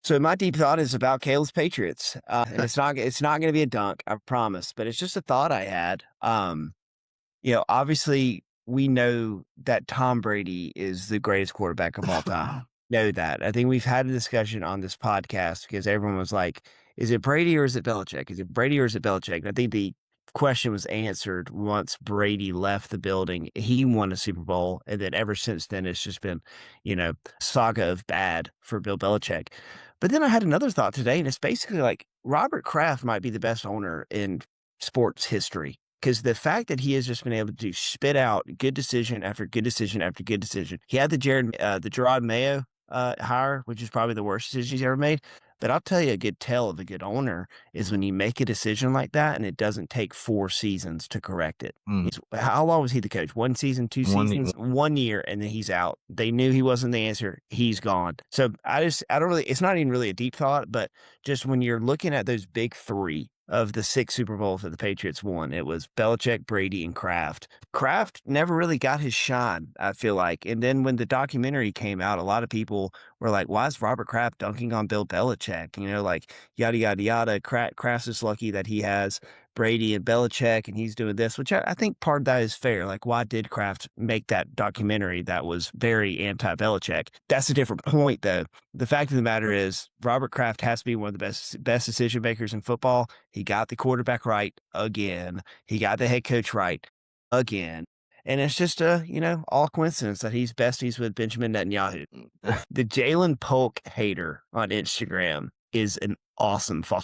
So my deep thought is about Caleb's Patriots, and it's not going to be a dunk, I promise. But it's just a thought I had. Obviously we know that Tom Brady is the greatest quarterback of all time. Know that. I think we've had a discussion on this podcast because everyone was like, "Is it Brady or is it Belichick? Is it Brady or is it Belichick?" And I think the question was answered once Brady left the building. He won a Super Bowl, and then ever since then, it's just been, saga of bad for Bill Belichick. But then I had another thought today, and it's basically like Robert Kraft might be the best owner in sports history because the fact that he has just been able to spit out good decision after good decision after good decision. He had the Gerard Mayo hire, which is probably the worst decision he's ever made. But I'll tell you, a good tell of a good owner is when you make a decision like that and it doesn't take 4 seasons to correct it. Mm. How long was he the coach? 1 season, 2 seasons, 1 year, and then he's out. They knew he wasn't the answer. He's gone. So I don't really, it's not even really a deep thought, but just when you're looking at those big three of the 6 Super Bowls that the Patriots won, it was Belichick, Brady, and Kraft. Kraft never really got his shine, I feel like. And then when the documentary came out, a lot of people were like, why is Robert Kraft dunking on Bill Belichick? Like yada, yada, yada. Kraft is lucky that he has Brady and Belichick and he's doing this, which I think part of that is fair. Like, why did Kraft make that documentary that was very anti-Belichick? That's a different point, though. The fact of the matter is Robert Kraft has to be one of the best decision makers in football. He got the quarterback right again. He got the head coach right again. And it's just all coincidence that he's besties with Benjamin Netanyahu. The Jalen Polk hater on Instagram is an awesome follow.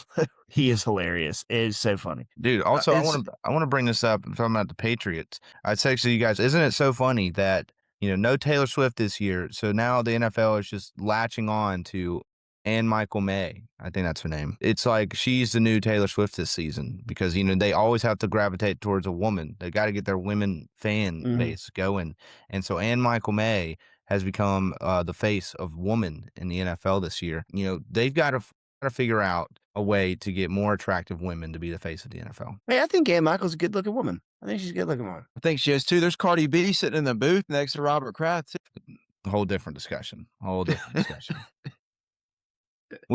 He is hilarious. It is so funny. Dude, also I want to bring this up. I'm talking about the Patriots. I texted you guys, isn't it so funny that, no Taylor Swift this year. So now the NFL is just latching on to Ann Michael May. I think that's her name. It's like she's the new Taylor Swift this season because, they always have to gravitate towards a woman. They got to get their women fan base going. And so Ann Michael May has become the face of woman in the NFL this year. They've got to figure out a way to get more attractive women to be the face of the NFL. Hey, I think Ann Michael's a good looking woman. I think she's a good looking woman. I think she is too. There's Cardi B sitting in the booth next to Robert Kraft. Whole different discussion. What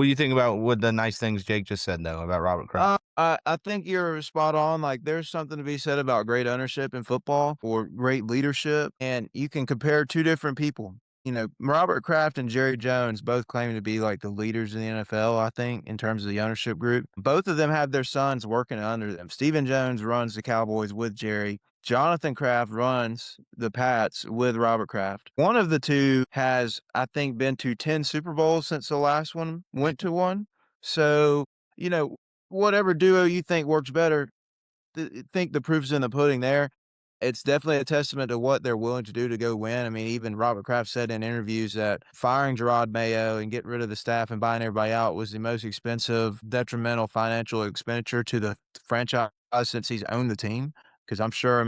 do you think about what the nice things Jake just said, though, about Robert Kraft? I think you're spot on. Like, there's something to be said about great ownership in football or great leadership. And you can compare 2 different people. Robert Kraft and Jerry Jones both claim to be like the leaders in the NFL, I think, in terms of the ownership group. Both of them have their sons working under them. Stephen Jones runs the Cowboys with Jerry. Jonathan Kraft runs the Pats with Robert Kraft. One of the two has, I think, been to 10 Super Bowls since the last one went to one. So, whatever duo you think works better, think the proof's in the pudding there. It's definitely a testament to what they're willing to do to go win. I mean, even Robert Kraft said in interviews that firing Gerard Mayo and getting rid of the staff and buying everybody out was the most expensive, detrimental financial expenditure to the franchise since he's owned the team. Because I'm sure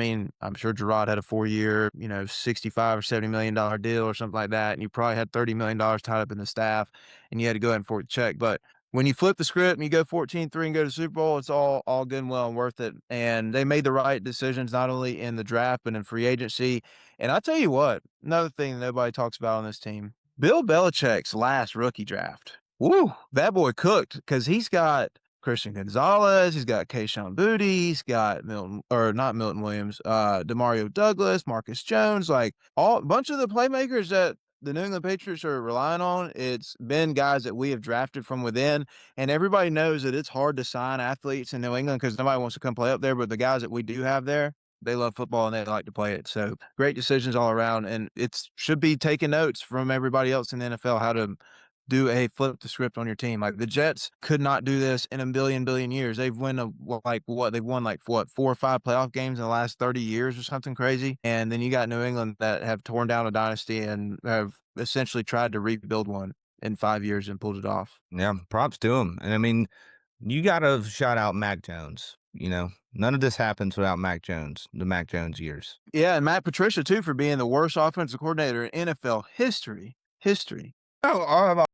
Gerard had a 4-year, $65 or $70 million deal or something like that. And you probably had $30 million tied up in the staff and you had to go ahead and forward the check. But when you flip the script and you go 14-3 and go to the Super Bowl, it's all good and well and worth it. And they made the right decisions, not only in the draft, but in free agency. And I'll tell you what, another thing nobody talks about on this team, Bill Belichick's last rookie draft. Woo, that boy cooked because he's got Christian Gonzalez, he's got Kayshon Boutte, he's got Demario Douglas, Marcus Jones, like a bunch of the playmakers that the New England Patriots are relying on. It's been guys that we have drafted from within, and everybody knows that it's hard to sign athletes in New England because nobody wants to come play up there, but the guys that we do have there, they love football and they like to play it. So great decisions all around, and it should be taking notes from everybody else in the NFL how to do a flip the script on your team. Like the Jets could not do this in a billion years. They've won They've won 4 or 5 playoff games in the last 30 years or something crazy. And then you got New England that have torn down a dynasty and have essentially tried to rebuild one in 5 years and pulled it off. Yeah, props to him. And I mean, you got to shout out Mac Jones. None of this happens without Mac Jones, the Mac Jones years. Yeah, and Matt Patricia too for being the worst offensive coordinator in NFL history. Oh,